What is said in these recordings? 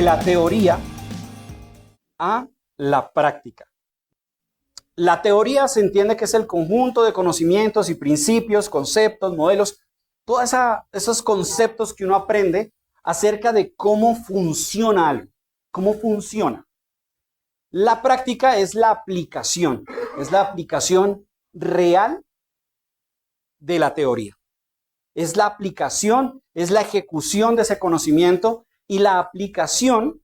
la teoría a la práctica. La teoría se entiende que es el conjunto de conocimientos y principios, conceptos, modelos, todos esos conceptos que uno aprende acerca de cómo funciona algo, cómo funciona. La práctica es la aplicación real de la teoría. Es la aplicación, es la ejecución de ese conocimiento y la aplicación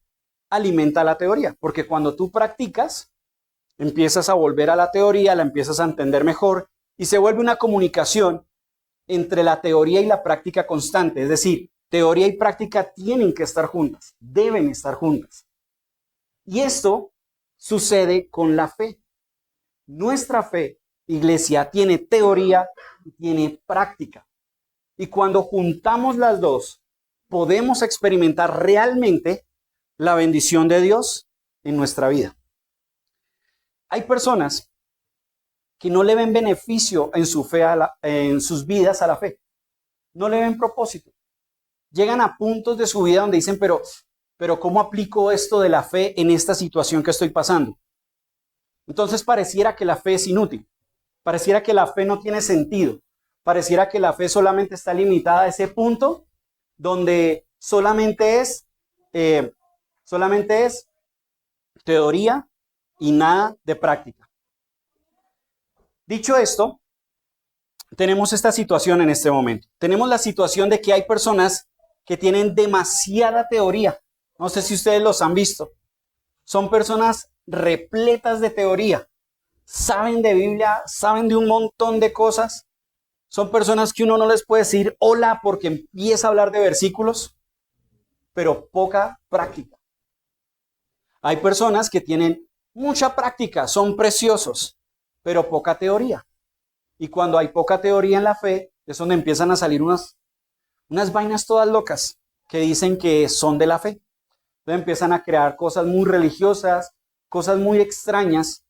alimenta la teoría, porque cuando tú practicas, empiezas a volver a la teoría, la empiezas a entender mejor y se vuelve una comunicación entre la teoría y la práctica constante. Es decir, teoría y práctica tienen que estar juntas, deben estar juntas. Y esto sucede con la fe. Nuestra fe, iglesia, tiene teoría y tiene práctica. Y cuando juntamos las dos, podemos experimentar realmente la bendición de Dios en nuestra vida. Hay personas que no le ven beneficio en su fe en sus vidas a la fe. No le ven propósito. Llegan a puntos de su vida donde dicen, pero ¿cómo aplico esto de la fe en esta situación que estoy pasando? Entonces pareciera que la fe es inútil. Pareciera que la fe no tiene sentido. Pareciera que la fe solamente está limitada a ese punto donde solamente es teoría y nada de práctica. Dicho esto, tenemos esta situación en este momento. Tenemos la situación de que hay personas que tienen demasiada teoría. No sé si ustedes los han visto. Son personas repletas de teoría. Saben de Biblia, saben de un montón de cosas. Son personas que uno no les puede decir hola porque empieza a hablar de versículos, pero poca práctica. Hay personas que tienen mucha práctica, son preciosos, pero poca teoría. Y cuando hay poca teoría en la fe, es donde empiezan a salir unas vainas todas locas que dicen que son de la fe. Entonces empiezan a crear cosas muy religiosas, cosas muy extrañas,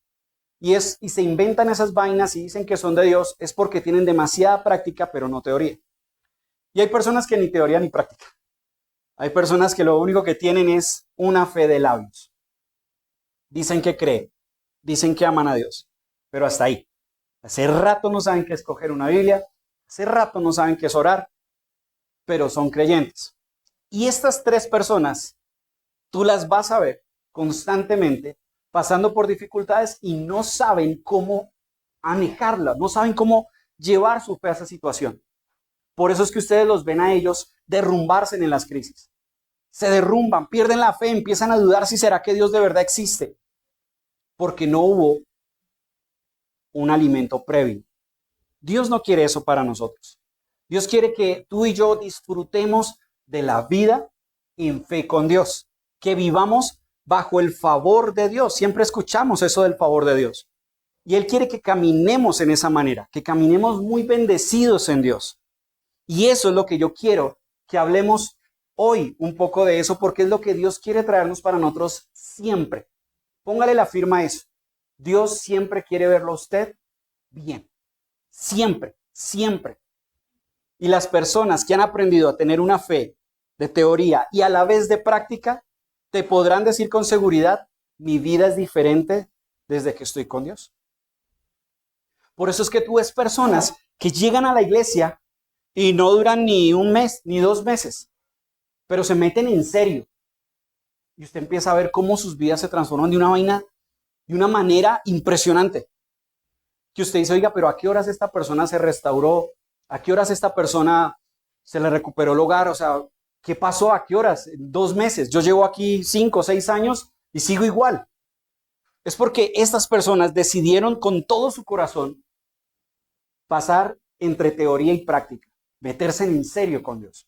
y se inventan esas vainas y dicen que son de Dios, es porque tienen demasiada práctica, pero no teoría. Y hay personas que ni teoría ni práctica. Hay personas que lo único que tienen es una fe de labios. Dicen que creen, dicen que aman a Dios, pero hasta ahí. Hace rato no saben qué es coger una Biblia, hace rato no saben qué es orar, pero son creyentes. Y estas tres personas, tú las vas a ver constantemente pasando por dificultades y no saben cómo manejarlas, no saben cómo llevar su fe a esa situación. Por eso es que ustedes los ven a ellos derrumbarse en las crisis. Se derrumban, pierden la fe, empiezan a dudar si será que Dios de verdad existe, porque no hubo un alimento previo. Dios no quiere eso para nosotros. Dios quiere que tú y yo disfrutemos de la vida en fe con Dios, que vivamos bajo el favor de Dios. Siempre escuchamos eso del favor de Dios. Y Él quiere que caminemos en esa manera, que caminemos muy bendecidos en Dios. Y eso es lo que yo quiero que hablemos hoy un poco de eso, porque es lo que Dios quiere traernos para nosotros siempre. Póngale la firma a eso. Dios siempre quiere verlo a usted bien. Siempre, siempre. Y las personas que han aprendido a tener una fe de teoría y a la vez de práctica, te podrán decir con seguridad, mi vida es diferente desde que estoy con Dios. Por eso es que tú ves personas que llegan a la iglesia y no duran ni un mes, ni 2 meses, pero se meten en serio. Y usted empieza a ver cómo sus vidas se transforman de una manera impresionante. Que usted dice, oiga, pero ¿a qué horas esta persona se restauró? ¿A qué horas esta persona se le recuperó el hogar? O sea, ¿qué pasó? ¿A qué horas? 2 meses. Yo llevo aquí 5 o 6 años y sigo igual. Es porque estas personas decidieron con todo su corazón pasar entre teoría y práctica, meterse en serio con Dios.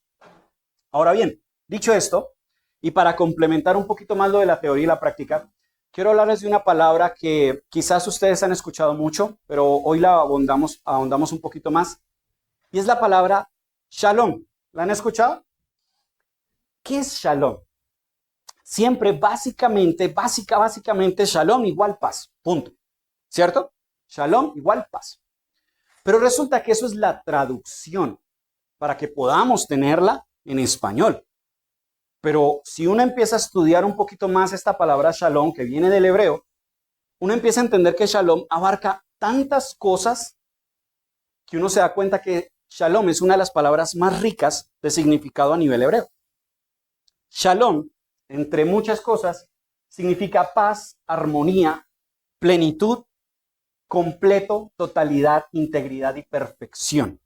Ahora bien, dicho esto, y para complementar un poquito más lo de la teoría y la práctica, quiero hablarles de una palabra que quizás ustedes han escuchado mucho, pero hoy la ahondamos un poquito más, y es la palabra shalom. ¿La han escuchado? ¿Qué es shalom? Siempre básicamente, shalom igual paz, punto. ¿Cierto? Shalom igual paz. Pero resulta que eso es la traducción para que podamos tenerla en español. Pero si uno empieza a estudiar un poquito más esta palabra shalom, que viene del hebreo, uno empieza a entender que shalom abarca tantas cosas que uno se da cuenta que shalom es una de las palabras más ricas de significado a nivel hebreo. Shalom, entre muchas cosas, significa paz, armonía, plenitud, completo, totalidad, integridad y perfección.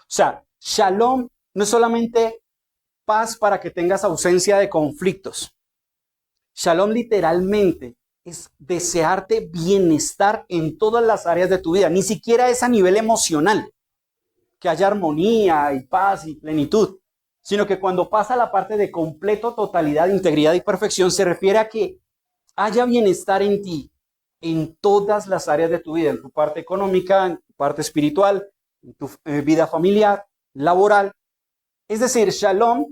O sea, shalom no es solamente paz para que tengas ausencia de conflictos. Shalom literalmente es desearte bienestar en todas las áreas de tu vida. Ni siquiera es a nivel emocional, que haya armonía y paz y plenitud, sino que cuando pasa la parte de completo, totalidad, integridad y perfección, se refiere a que haya bienestar en ti, en todas las áreas de tu vida, en tu parte económica, en tu parte espiritual, en tu vida familiar, laboral. Es decir, shalom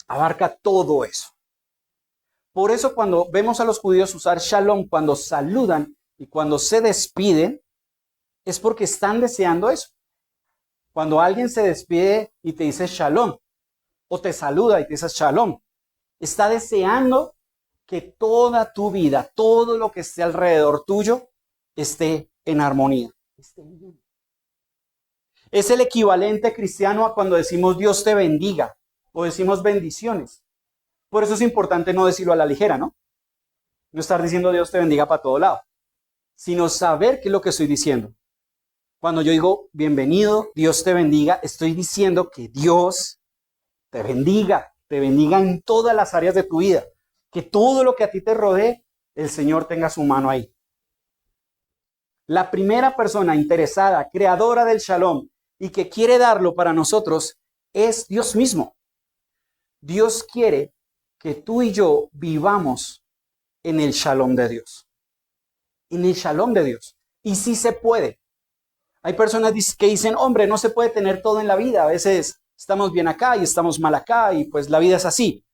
abarca todo eso. Por eso cuando vemos a los judíos usar shalom cuando saludan y cuando se despiden, es porque están deseando eso. Cuando alguien se despide y te dice shalom, o te saluda y te dice shalom, está deseando que toda tu vida, todo lo que esté alrededor tuyo, esté en armonía. Esté bien. Es el equivalente cristiano a cuando decimos Dios te bendiga o decimos bendiciones. Por eso es importante no decirlo a la ligera, ¿no? No estar diciendo Dios te bendiga para todo lado, sino saber qué es lo que estoy diciendo. Cuando yo digo bienvenido, Dios te bendiga, estoy diciendo que Dios te bendiga en todas las áreas de tu vida. Que todo lo que a ti te rodee, el Señor tenga su mano ahí. La primera persona interesada, creadora del shalom y que quiere darlo para nosotros es Dios mismo. Dios quiere que tú y yo vivamos en el shalom de Dios. En el shalom de Dios. Y sí se puede. Hay personas que dicen, hombre, no se puede tener todo en la vida. A veces estamos bien acá y estamos mal acá y pues la vida es así.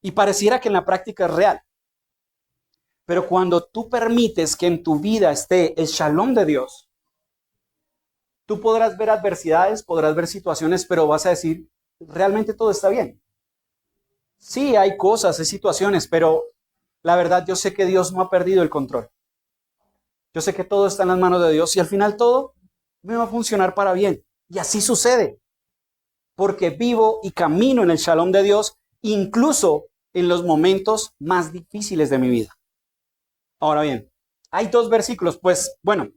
Y pareciera que en la práctica es real. Pero cuando tú permites que en tu vida esté el shalom de Dios, tú podrás ver adversidades, podrás ver situaciones, pero vas a decir, realmente todo está bien. Sí, hay cosas, hay situaciones, pero la verdad yo sé que Dios no ha perdido el control. Yo sé que todo está en las manos de Dios y al final todo me va a funcionar para bien. Y así sucede. Porque vivo y camino en el shalom de Dios, incluso en los momentos más difíciles de mi vida. Ahora bien, hay dos versículos, pues bueno,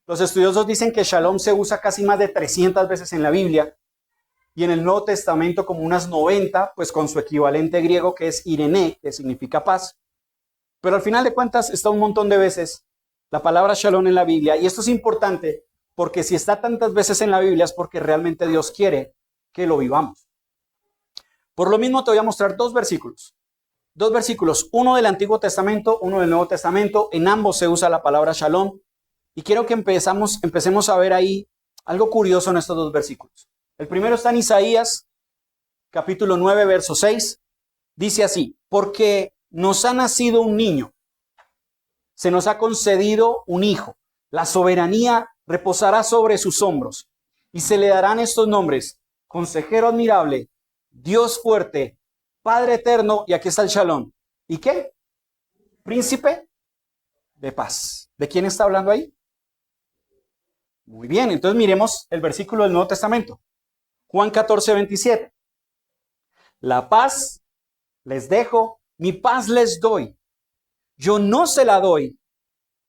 los estudiosos dicen que shalom se usa casi más de 300 veces en la Biblia y en el Nuevo Testamento como unas 90, pues con su equivalente griego que es irene, que significa paz. Pero al final de cuentas está un montón de veces la palabra shalom en la Biblia y esto es importante porque si está tantas veces en la Biblia es porque realmente Dios quiere que lo vivamos. Por lo mismo te voy a mostrar dos versículos, uno del Antiguo Testamento, uno del Nuevo Testamento, en ambos se usa la palabra shalom y quiero que empecemos a ver ahí algo curioso en estos dos versículos. El primero está en Isaías, capítulo 9, verso 6, dice así, porque nos ha nacido un niño, se nos ha concedido un hijo, la soberanía reposará sobre sus hombros y se le darán estos nombres, Consejero admirable, Dios fuerte, Padre eterno, y aquí está el shalom. ¿Y qué? Príncipe de paz. ¿De quién está hablando ahí? Muy bien, entonces miremos el versículo del Nuevo Testamento. Juan 14, 27. La paz les dejo, mi paz les doy. Yo no se la doy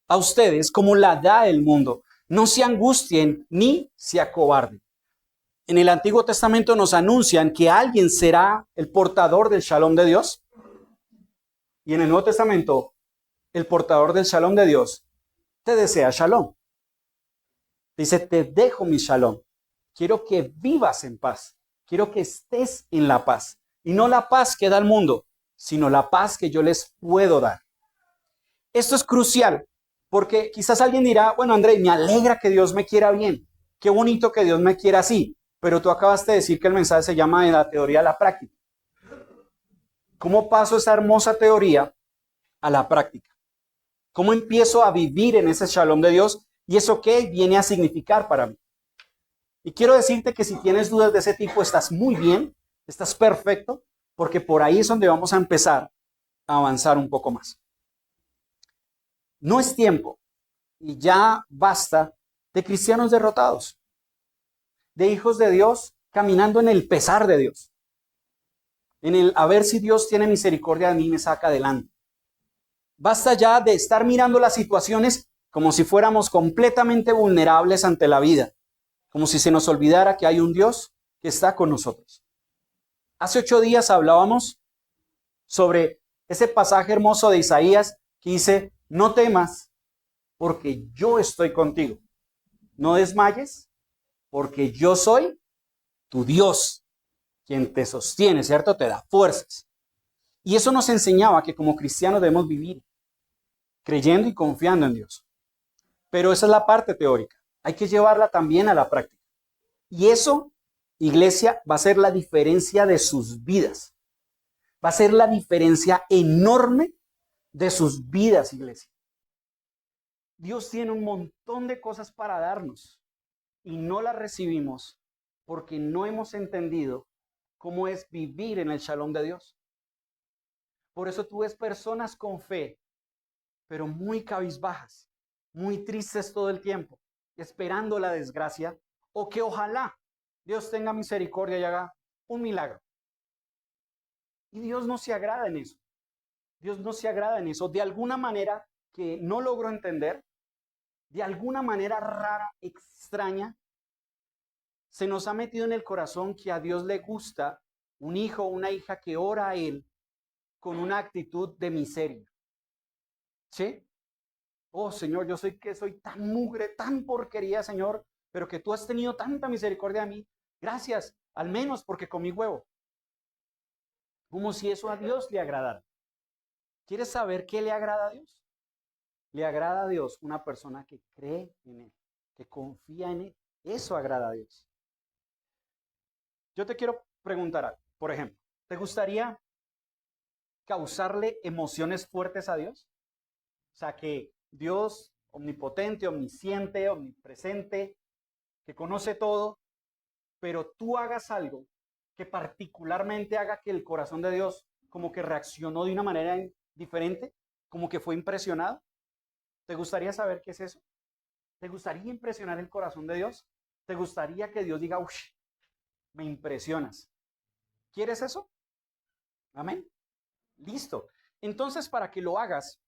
a ustedes como la da el mundo. No se angustien ni se acobarden. En el Antiguo Testamento nos anuncian que alguien será el portador del shalom de Dios. Y en el Nuevo Testamento, el portador del shalom de Dios te desea shalom. Dice, te dejo mi shalom. Quiero que vivas en paz. Quiero que estés en la paz. Y no la paz que da el mundo, sino la paz que yo les puedo dar. Esto es crucial, porque quizás alguien dirá, bueno, André, me alegra que Dios me quiera bien. Qué bonito que Dios me quiera así. Pero tú acabaste de decir que el mensaje se llama de la teoría a la práctica. ¿Cómo paso esa hermosa teoría a la práctica? ¿Cómo empiezo a vivir en ese shalom de Dios? ¿Y eso qué viene a significar para mí? Y quiero decirte que si tienes dudas de ese tipo, estás muy bien, estás perfecto, porque por ahí es donde vamos a empezar a avanzar un poco más. No es tiempo y ya basta de cristianos derrotados, de hijos de Dios caminando en el pesar de Dios, en el a ver si Dios tiene misericordia de mí y me saca adelante. Basta ya de estar mirando las situaciones como si fuéramos completamente vulnerables ante la vida, como si se nos olvidara que hay un Dios que está con nosotros. Hace 8 días hablábamos sobre ese pasaje hermoso de Isaías que dice, no temas porque yo estoy contigo. No desmayes porque yo soy tu Dios, quien te sostiene, ¿cierto? Te da fuerzas. Y eso nos enseñaba que como cristianos debemos vivir creyendo y confiando en Dios. Pero esa es la parte teórica. Hay que llevarla también a la práctica. Y eso, iglesia, va a ser la diferencia de sus vidas. Va a ser la diferencia enorme de sus vidas, iglesia. Dios tiene un montón de cosas para darnos y no las recibimos porque no hemos entendido cómo es vivir en el shalom de Dios. Por eso tú ves personas con fe, pero muy cabizbajas, muy tristes todo el tiempo, esperando la desgracia o que ojalá Dios tenga misericordia y haga un milagro. Y Dios no se agrada en eso. Dios no se agrada en eso. De alguna manera que no logro entender, de alguna manera rara, extraña, se nos ha metido en el corazón que a Dios le gusta un hijo o una hija que ora a Él con una actitud de miseria. ¿Sí? Oh, Señor, yo sé que soy tan mugre, tan porquería, Señor, pero que tú has tenido tanta misericordia de mí. Gracias, al menos porque comí huevo. Como si eso a Dios le agradara. ¿Quieres saber qué le agrada a Dios? Le agrada a Dios una persona que cree en Él, que confía en Él. Eso agrada a Dios. Yo te quiero preguntar algo. Por ejemplo, ¿te gustaría causarle emociones fuertes a Dios? O sea, que Dios omnipotente, omnisciente, omnipresente, que conoce todo, pero tú hagas algo que particularmente haga que el corazón de Dios como que reaccionó de una manera diferente, como que fue impresionado. ¿Te gustaría saber qué es eso? ¿Te gustaría impresionar el corazón de Dios? ¿Te gustaría que Dios diga, uff, me impresionas? ¿Quieres eso? Amén. Listo. Entonces, para que lo hagas,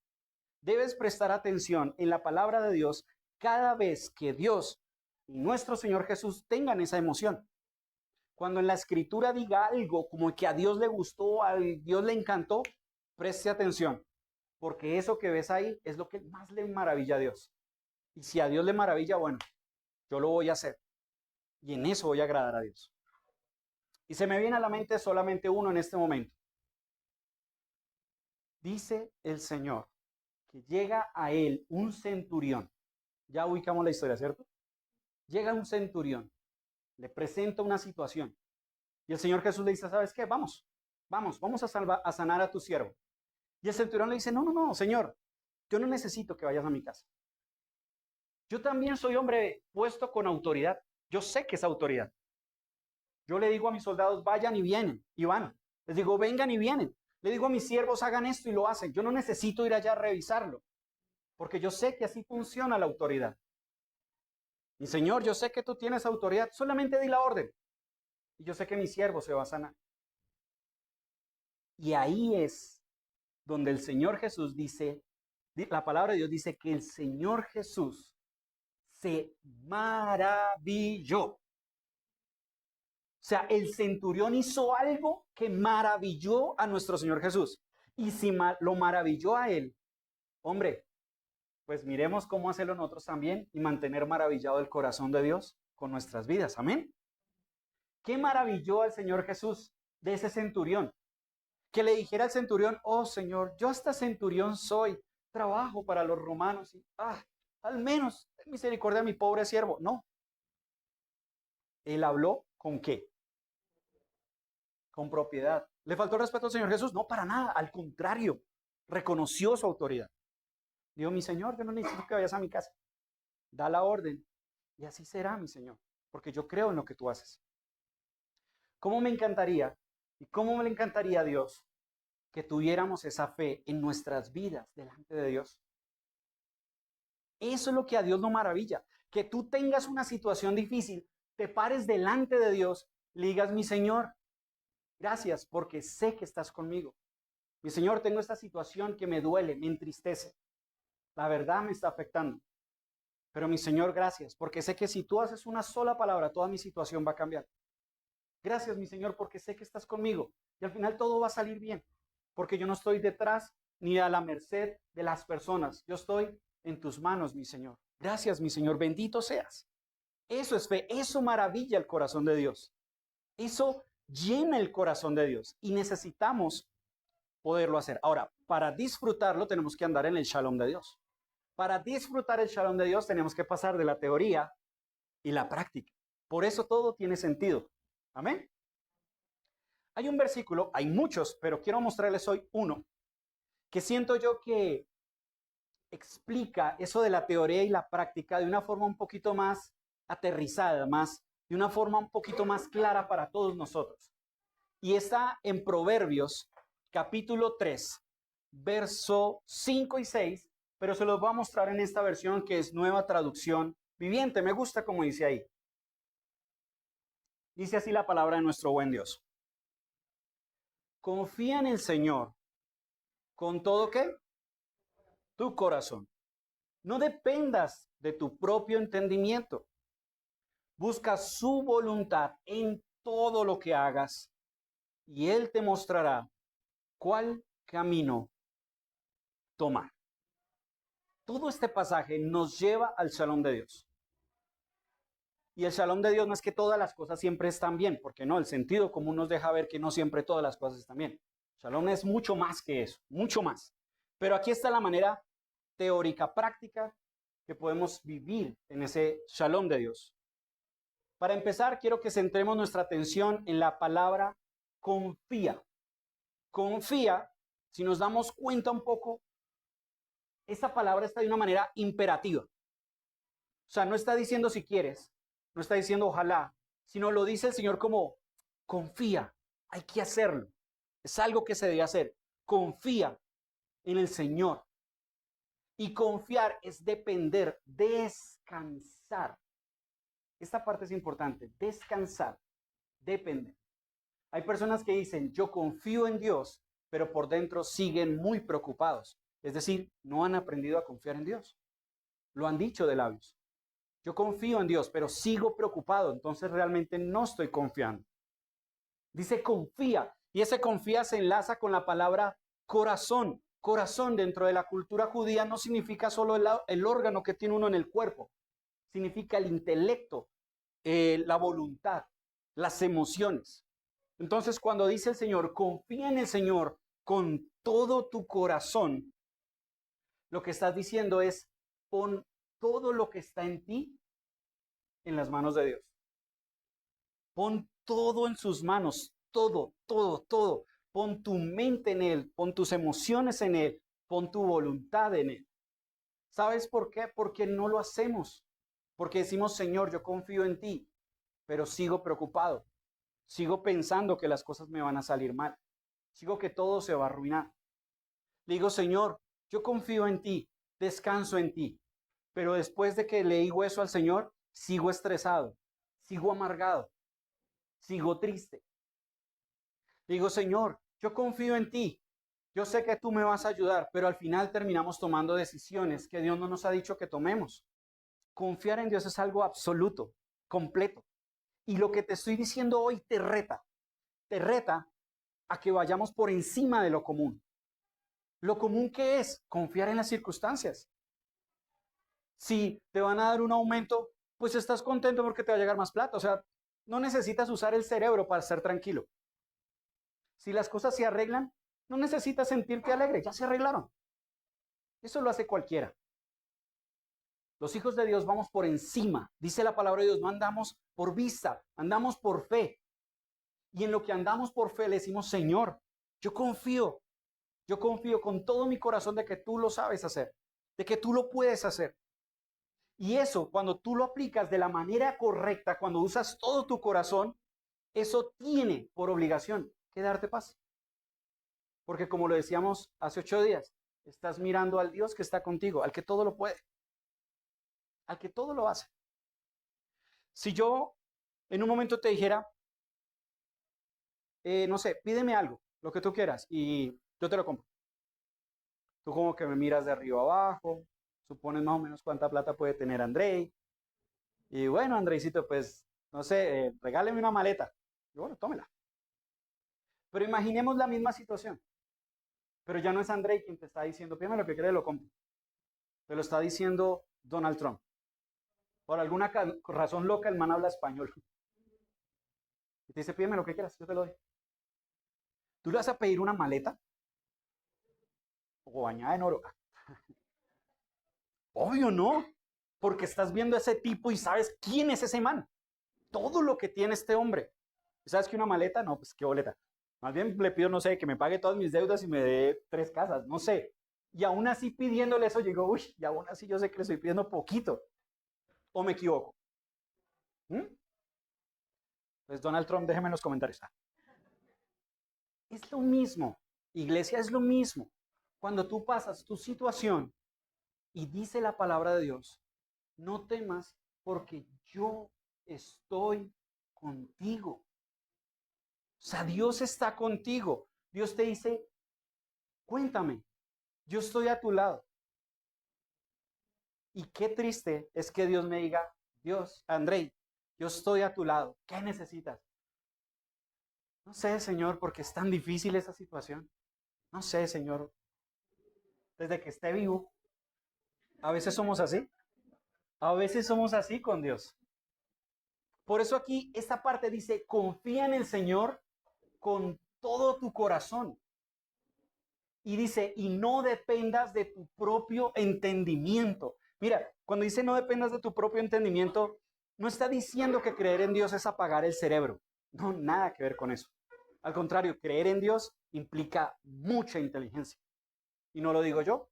debes prestar atención en la palabra de Dios cada vez que Dios y nuestro Señor Jesús tengan esa emoción. Cuando en la escritura diga algo como que a Dios le gustó, a Dios le encantó, preste atención, porque eso que ves ahí es lo que más le maravilla a Dios. Y si a Dios le maravilla, bueno, yo lo voy a hacer. Y en eso voy a agradar a Dios. Y se me viene a la mente solamente uno en este momento. Dice el Señor que llega a él un centurión. Ya ubicamos la historia, ¿cierto? Llega un centurión, le presenta una situación. Y el Señor Jesús le dice, ¿sabes qué? Vamos a sanar a tu siervo. Y el centurión le dice, no, Señor, yo no necesito que vayas a mi casa. Yo también soy hombre puesto con autoridad. Yo sé que es autoridad. Yo le digo a mis soldados, vayan y vienen, y van. Les digo, vengan y vienen. Le digo a mis siervos, hagan esto y lo hacen. Yo no necesito ir allá a revisarlo, porque yo sé que así funciona la autoridad. Mi Señor, yo sé que tú tienes autoridad, solamente di la orden. Y yo sé que mi siervo se va a sanar. Y ahí es donde el Señor Jesús dice, la palabra de Dios dice que el Señor Jesús se maravilló. O sea, el centurión hizo algo que maravilló a nuestro Señor Jesús. Y si lo maravilló a él, hombre, pues miremos cómo hacerlo nosotros también y mantener maravillado el corazón de Dios con nuestras vidas. Amén. ¿Qué maravilló al Señor Jesús de ese centurión? Que le dijera al centurión, oh Señor, yo hasta centurión soy, trabajo para los romanos y al menos ten misericordia de mi pobre siervo. No. Él habló ¿con qué? Con propiedad. ¿Le faltó el respeto al Señor Jesús? No, para nada. Al contrario, reconoció su autoridad. Dijo, mi Señor, yo no necesito que vayas a mi casa. Da la orden y así será, mi Señor, porque yo creo en lo que tú haces. ¿Cómo me encantaría ¿Y cómo me le encantaría a Dios que tuviéramos esa fe en nuestras vidas delante de Dios? Eso es lo que a Dios lo maravilla, que tú tengas una situación difícil, te pares delante de Dios, le digas, mi Señor, gracias porque sé que estás conmigo. Mi Señor, tengo esta situación que me duele, me entristece. La verdad me está afectando. Pero mi Señor, gracias, porque sé que si tú haces una sola palabra, toda mi situación va a cambiar. Gracias, mi Señor, porque sé que estás conmigo y al final todo va a salir bien, porque yo no estoy detrás ni a la merced de las personas. Yo estoy en tus manos, mi Señor. Gracias, mi Señor, bendito seas. Eso es fe, eso maravilla el corazón de Dios. Eso llena el corazón de Dios y necesitamos poderlo hacer. Ahora, para disfrutarlo tenemos que andar en el shalom de Dios. Para disfrutar el shalom de Dios tenemos que pasar de la teoría y la práctica. Por eso todo tiene sentido. Amén. Hay un versículo, hay muchos, pero quiero mostrarles hoy uno que siento yo que explica eso de la teoría y la práctica de una forma un poquito más aterrizada, de una forma un poquito más clara para todos nosotros. Y está en Proverbios capítulo 3, verso 5 y 6, pero se los voy a mostrar en esta versión que es Nueva Traducción Viviente. Me gusta como dice ahí. Dice así la palabra de nuestro buen Dios. Confía en el Señor con todo ¿qué? Tu corazón. No dependas de tu propio entendimiento. Busca su voluntad en todo lo que hagas y Él te mostrará cuál camino tomar. Todo este pasaje nos lleva al shalom de Dios. Y el shalom de Dios no es que todas las cosas siempre están bien, porque no, el sentido común nos deja ver que no siempre todas las cosas están bien. Shalom es mucho más que eso, mucho más. Pero aquí está la manera teórica, práctica, que podemos vivir en ese shalom de Dios. Para empezar, quiero que centremos nuestra atención en la palabra confía. Confía, si nos damos cuenta un poco, esta palabra está de una manera imperativa. O sea, no está diciendo si quieres, no está diciendo ojalá, sino lo dice el Señor como confía, hay que hacerlo. Es algo que se debe hacer. Confía en el Señor. Y confiar es depender, descansar. Esta parte es importante, descansar, depender. Hay personas que dicen, yo confío en Dios, pero por dentro siguen muy preocupados. Es decir, no han aprendido a confiar en Dios. Lo han dicho de labios. Yo confío en Dios, pero sigo preocupado, entonces realmente no estoy confiando. Dice confía, y ese confía se enlaza con la palabra corazón. Corazón dentro de la cultura judía no significa solo el órgano que tiene uno en el cuerpo, significa el intelecto, la voluntad, las emociones. Entonces, cuando dice el Señor, confía en el Señor con todo tu corazón, lo que estás diciendo es, pon todo lo que está en ti en las manos de Dios. Pon todo en sus manos, todo, todo, todo. Pon tu mente en Él, pon tus emociones en Él, pon tu voluntad en Él. ¿Sabes por qué? Porque no lo hacemos. Porque decimos, Señor, yo confío en ti, pero sigo preocupado. Sigo pensando que las cosas me van a salir mal. Sigo que todo se va a arruinar. Le digo, Señor, yo confío en ti, descanso en ti. Pero después de que le digo eso al Señor, sigo estresado, sigo amargado, sigo triste. Le digo, Señor, yo confío en ti. Yo sé que tú me vas a ayudar, pero al final terminamos tomando decisiones que Dios no nos ha dicho que tomemos. Confiar en Dios es algo absoluto, completo. Y lo que te estoy diciendo hoy te reta a que vayamos por encima de lo común. Lo común que es confiar en las circunstancias. Si te van a dar un aumento, pues estás contento porque te va a llegar más plata. O sea, no necesitas usar el cerebro para estar tranquilo. Si las cosas se arreglan, no necesitas sentirte alegre, ya se arreglaron. Eso lo hace cualquiera. Los hijos de Dios vamos por encima. Dice la palabra de Dios, no andamos por vista, andamos por fe. Y en lo que andamos por fe le decimos, Señor, yo confío con todo mi corazón de que tú lo sabes hacer, de que tú lo puedes hacer. Y eso, cuando tú lo aplicas de la manera correcta, cuando usas todo tu corazón, eso tiene por obligación que darte paz. Porque como lo decíamos hace 8 días, estás mirando al Dios que está contigo, al que todo lo puede, al que todo lo hace. Si yo en un momento te dijera, no sé, pídeme algo, lo que tú quieras, y yo te lo compro. Tú como que me miras de arriba abajo, supones más o menos cuánta plata puede tener Andrei. Y bueno, Andreicito, pues, no sé, regáleme una maleta. Y bueno, tómela. Pero imaginemos la misma situación. Pero ya no es Andrei quien te está diciendo, pídeme lo que quieras, lo compro. Te lo está diciendo Donald Trump. Por alguna razón loca, el man habla español. Y te dice, pídeme lo que quieras, yo te lo doy. ¿Tú le vas a pedir una maleta? O bañada en oro. Obvio no, porque estás viendo a ese tipo y sabes quién es ese man. Todo lo que tiene este hombre. ¿Y sabes que una maleta? No, pues qué boleta. Más bien le pido, no sé, que me pague todas mis deudas y me dé 3 casas, no sé. Y aún así pidiéndole eso, llegó, uy, y aún así yo sé que le estoy pidiendo poquito. ¿O me equivoco? ¿Mm? Pues Donald Trump, déjeme en los comentarios. Es lo mismo, iglesia, es lo mismo. Cuando tú pasas tu situación y dice la palabra de Dios, no temas porque yo estoy contigo. O sea, Dios está contigo. Dios te dice, cuéntame, yo estoy a tu lado. Y qué triste es que Dios me diga, Dios, Andrei, yo estoy a tu lado. ¿Qué necesitas? No sé, Señor, porque es tan difícil esa situación. No sé, Señor, desde que esté vivo. A veces somos así. A veces somos así con Dios. Por eso aquí esta parte dice, confía en el Señor con todo tu corazón. Y dice, y no dependas de tu propio entendimiento. Mira, cuando dice no dependas de tu propio entendimiento, no está diciendo que creer en Dios es apagar el cerebro. No, nada que ver con eso. Al contrario, creer en Dios implica mucha inteligencia. Y no lo digo yo,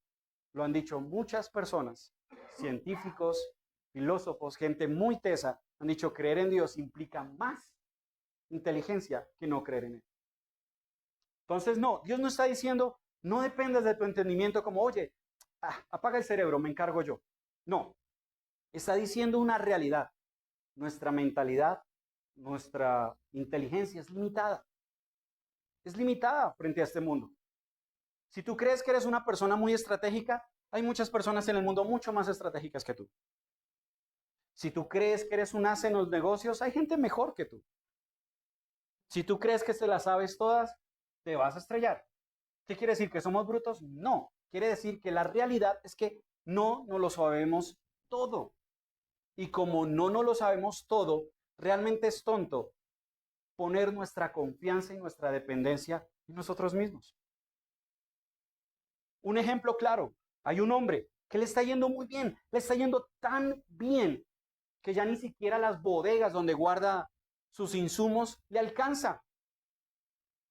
lo han dicho muchas personas, científicos, filósofos, gente muy tesa, han dicho creer en Dios implica más inteligencia que no creer en Él. Entonces, no, Dios no está diciendo, no dependas de tu entendimiento como, oye, apaga el cerebro, me encargo yo. No, está diciendo una realidad. Nuestra mentalidad, nuestra inteligencia es limitada. Es limitada frente a este mundo. Si tú crees que eres una persona muy estratégica, hay muchas personas en el mundo mucho más estratégicas que tú. Si tú crees que eres un as en los negocios, hay gente mejor que tú. Si tú crees que se las sabes todas, te vas a estrellar. ¿Qué quiere decir? ¿Que somos brutos? No. Quiere decir que la realidad es que no lo sabemos todo. Y como no lo sabemos todo, realmente es tonto poner nuestra confianza y nuestra dependencia en nosotros mismos. Un ejemplo claro, hay un hombre que le está yendo muy bien, le está yendo tan bien que ya ni siquiera las bodegas donde guarda sus insumos le alcanza.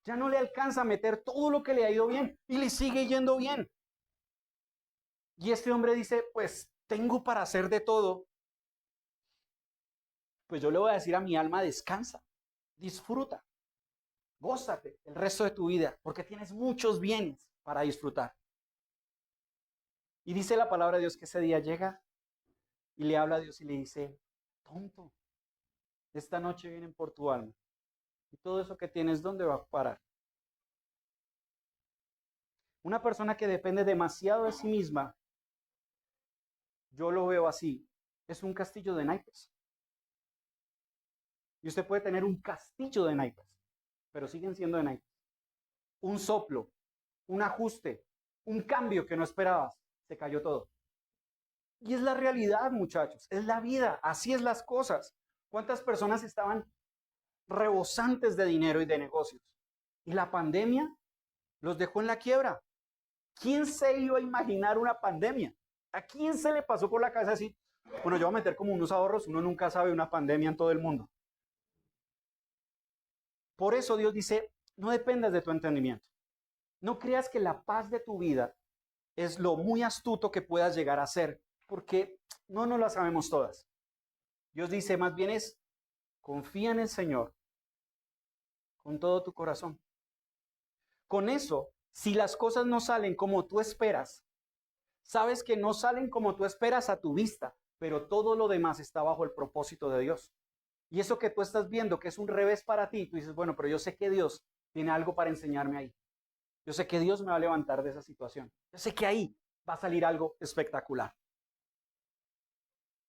Ya no le alcanza a meter todo lo que le ha ido bien y le sigue yendo bien. Y este hombre dice, pues tengo para hacer de todo. Pues yo le voy a decir a mi alma, descansa, disfruta, gózate el resto de tu vida, porque tienes muchos bienes para disfrutar. Y dice la palabra de Dios que ese día llega y le habla a Dios y le dice, tonto, esta noche vienen por tu alma. Y todo eso que tienes, ¿dónde va a parar? Una persona que depende demasiado de sí misma, yo lo veo así, es un castillo de naipes. Y usted puede tener un castillo de naipes, pero siguen siendo de naipes. Un soplo, un ajuste, un cambio que no esperabas, se cayó todo. Y es la realidad, muchachos, es la vida, así es las cosas. ¿Cuántas personas estaban rebosantes de dinero y de negocios? Y la pandemia los dejó en la quiebra. ¿Quién se iba a imaginar una pandemia? ¿A quién se le pasó por la cabeza así? Bueno, yo voy a meter como unos ahorros, uno nunca sabe una pandemia en todo el mundo. Por eso Dios dice, no dependas de tu entendimiento. No creas que la paz de tu vida es lo muy astuto que puedas llegar a ser, porque no la sabemos todas. Dios dice, más bien es, confía en el Señor con todo tu corazón Con eso, si las cosas no salen como tú esperas, sabes que no salen como tú esperas a tu vista, pero todo lo demás está bajo el propósito de Dios. Y eso que tú estás viendo que es un revés para ti, tú dices, bueno, pero yo sé que Dios tiene algo para enseñarme ahí. Yo sé que Dios me va a levantar de esa situación. Yo sé que ahí va a salir algo espectacular.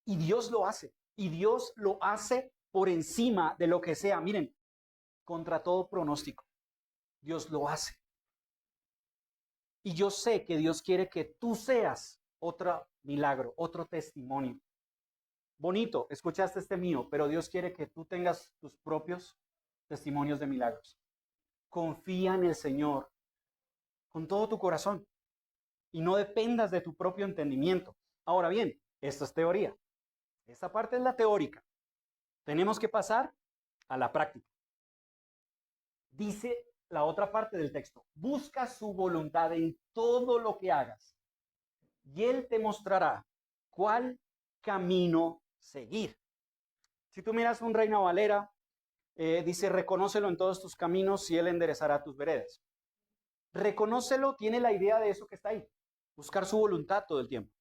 Y Dios lo hace. Y Dios lo hace por encima de lo que sea. Miren, contra todo pronóstico. Dios lo hace. Y yo sé que Dios quiere que tú seas otro milagro, otro testimonio. Bonito, escuchaste este mío, pero Dios quiere que tú tengas tus propios testimonios de milagros. Confía en el Señor con todo tu corazón y no dependas de tu propio entendimiento. Ahora bien, esto es teoría. Esta parte es la teórica. Tenemos que pasar a la práctica. Dice la otra parte del texto, busca su voluntad en todo lo que hagas y Él te mostrará cuál camino seguir. Si tú miras un Reina Valera, dice, reconócelo en todos tus caminos y Él enderezará tus veredas. Reconócelo tiene la idea de eso que está ahí, buscar su voluntad todo el tiempo.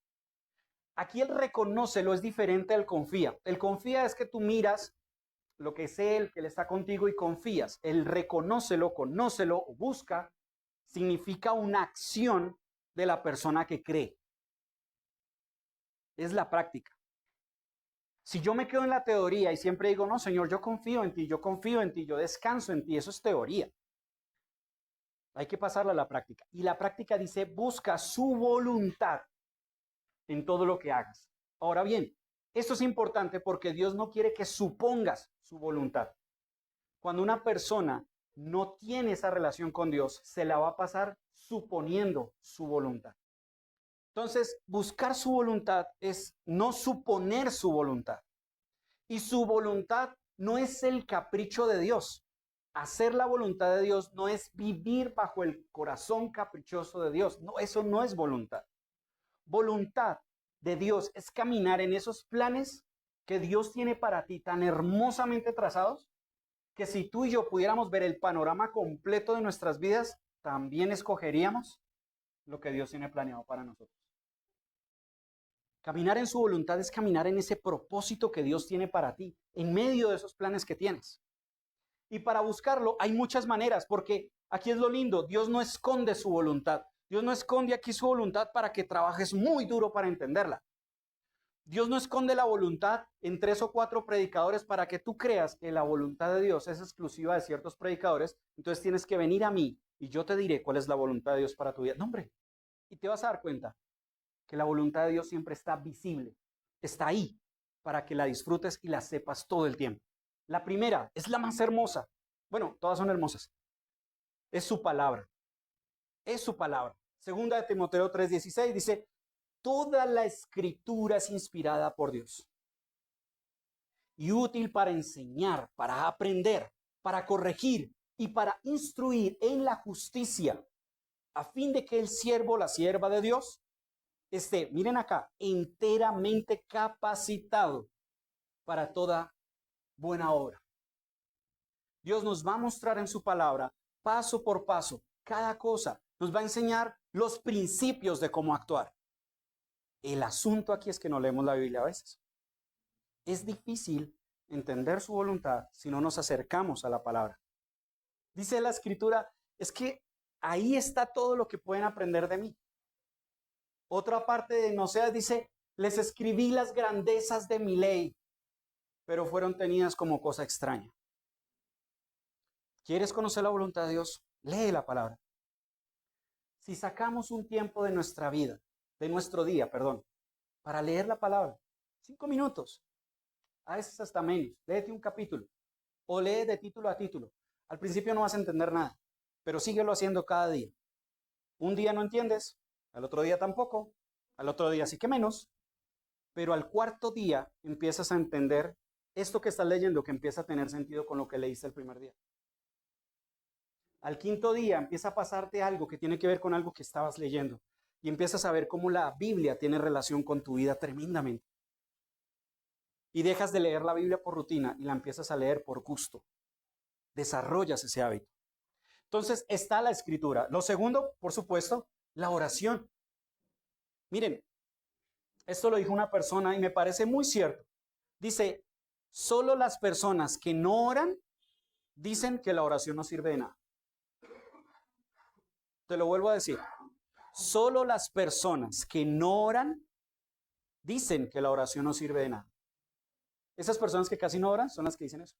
Aquí el reconócelo es diferente al confía. El confía es que tú miras lo que es Él, que Él está contigo y confías. El reconócelo, conócelo o busca significa una acción de la persona que cree. Es la práctica. Si yo me quedo en la teoría y siempre digo, no, Señor, yo confío en ti, yo confío en ti, yo descanso en ti, eso es teoría. Hay que pasarla a la práctica. Y la práctica dice, busca su voluntad en todo lo que hagas. Ahora bien, esto es importante porque Dios no quiere que supongas su voluntad. Cuando una persona no tiene esa relación con Dios, se la va a pasar suponiendo su voluntad. Entonces, buscar su voluntad es no suponer su voluntad. Y su voluntad no es el capricho de Dios. Hacer la voluntad de Dios no es vivir bajo el corazón caprichoso de Dios. No, eso no es voluntad. Voluntad de Dios es caminar en esos planes que Dios tiene para ti tan hermosamente trazados que si tú y yo pudiéramos ver el panorama completo de nuestras vidas, también escogeríamos lo que Dios tiene planeado para nosotros. Caminar en su voluntad es caminar en ese propósito que Dios tiene para ti, en medio de esos planes que tienes. Y para buscarlo hay muchas maneras, porque aquí es lo lindo, Dios no esconde su voluntad. Dios no esconde aquí su voluntad para que trabajes muy duro para entenderla. Dios no esconde la voluntad en 3 o 4 predicadores para que tú creas que la voluntad de Dios es exclusiva de ciertos predicadores. Entonces tienes que venir a mí y yo te diré cuál es la voluntad de Dios para tu vida. No, hombre, y te vas a dar cuenta que la voluntad de Dios siempre está visible, está ahí para que la disfrutes y la sepas todo el tiempo. La primera es la más hermosa. Bueno, todas son hermosas. Es su palabra. Es su palabra. Segunda de Timoteo 3:16 dice, toda la escritura es inspirada por Dios y útil para enseñar, para aprender, para corregir y para instruir en la justicia, a fin de que el siervo, la sierva de Dios, esté, miren acá, enteramente capacitado para toda buena obra. Dios nos va a mostrar en su palabra, paso por paso, cada cosa. Nos va a enseñar los principios de cómo actuar. El asunto aquí es que no leemos la Biblia a veces. Es difícil entender su voluntad si no nos acercamos a la palabra. Dice la Escritura, es que ahí está todo lo que pueden aprender de mí. Otra parte de Oseas dice, les escribí las grandezas de mi ley, pero fueron tenidas como cosa extraña. ¿Quieres conocer la voluntad de Dios? Lee la palabra. Si sacamos un tiempo de nuestra vida, de nuestro día, para leer la palabra, 5 minutos, a veces hasta menos, léete un capítulo o lee de título a título. Al principio no vas a entender nada, pero síguelo haciendo cada día. Un día no entiendes, al otro día tampoco, al otro día sí que menos, pero al cuarto día empiezas a entender esto que estás leyendo, que empieza a tener sentido con lo que leíste el primer día. Al quinto día empieza a pasarte algo que tiene que ver con algo que estabas leyendo y empiezas a ver cómo la Biblia tiene relación con tu vida tremendamente. Y dejas de leer la Biblia por rutina y la empiezas a leer por gusto. Desarrollas ese hábito. Entonces está la escritura. Lo segundo, por supuesto, la oración. Miren, esto lo dijo una persona y me parece muy cierto. Dice, solo las personas que no oran dicen que la oración no sirve de nada. Te lo vuelvo a decir. Solo las personas que no oran dicen que la oración no sirve de nada. Esas personas que casi no oran son las que dicen eso.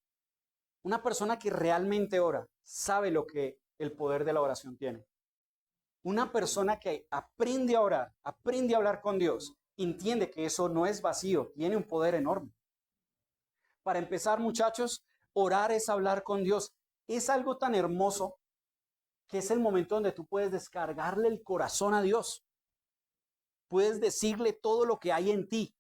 Una persona que realmente ora sabe lo que el poder de la oración tiene. Una persona que aprende a orar, aprende a hablar con Dios, entiende que eso no es vacío, tiene un poder enorme. Para empezar, muchachos, orar es hablar con Dios. Es algo tan hermoso que es el momento donde tú puedes descargarle el corazón a Dios. Puedes decirle todo lo que hay en ti.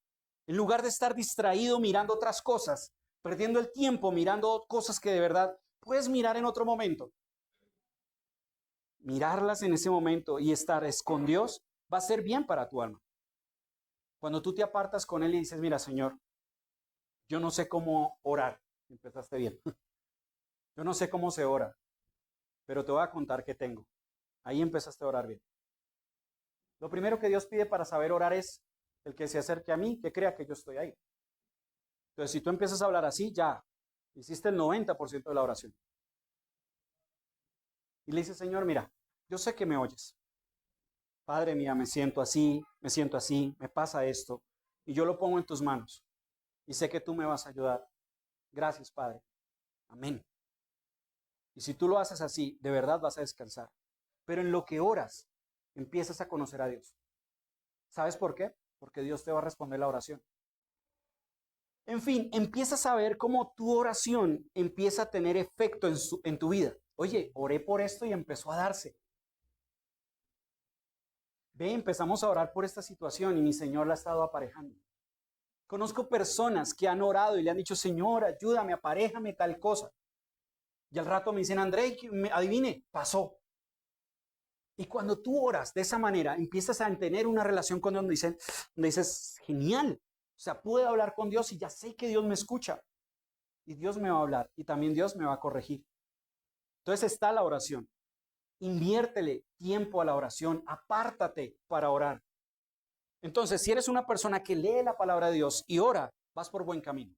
En lugar de estar distraído mirando otras cosas, perdiendo el tiempo mirando cosas que de verdad puedes mirar en otro momento. Mirarlas en ese momento y estar con Dios va a ser bien para tu alma. Cuando tú te apartas con Él y dices, mira, Señor, yo no sé cómo orar. Empezaste bien. Yo no sé cómo se ora, pero te voy a contar qué tengo. Ahí empezaste a orar bien. Lo primero que Dios pide para saber orar es el que se acerque a mí, que crea que yo estoy ahí. Entonces, si tú empiezas a hablar así, ya hiciste el 90% de la oración. Y le dices, Señor, mira, yo sé que me oyes. Padre, mira, me siento así, me pasa esto. Y yo lo pongo en tus manos. Y sé que tú me vas a ayudar. Gracias, Padre. Amén. Y si tú lo haces así, de verdad vas a descansar. Pero en lo que oras, empiezas a conocer a Dios. ¿Sabes por qué? Porque Dios te va a responder la oración. En fin, empiezas a ver cómo tu oración empieza a tener efecto en tu vida. Oye, oré por esto y empezó a darse. Ve, empezamos a orar por esta situación y mi Señor la ha estado aparejando. Conozco personas que han orado y le han dicho, Señor, ayúdame, aparéjame tal cosa. Y al rato me dicen, André, adivine, pasó. Y cuando tú oras de esa manera, empiezas a tener una relación con Dios donde dices, genial. O sea, pude hablar con Dios y ya sé que Dios me escucha. Y Dios me va a hablar y también Dios me va a corregir. Entonces está la oración. Inviértele tiempo a la oración. Apártate para orar. Entonces, si eres una persona que lee la palabra de Dios y ora, vas por buen camino.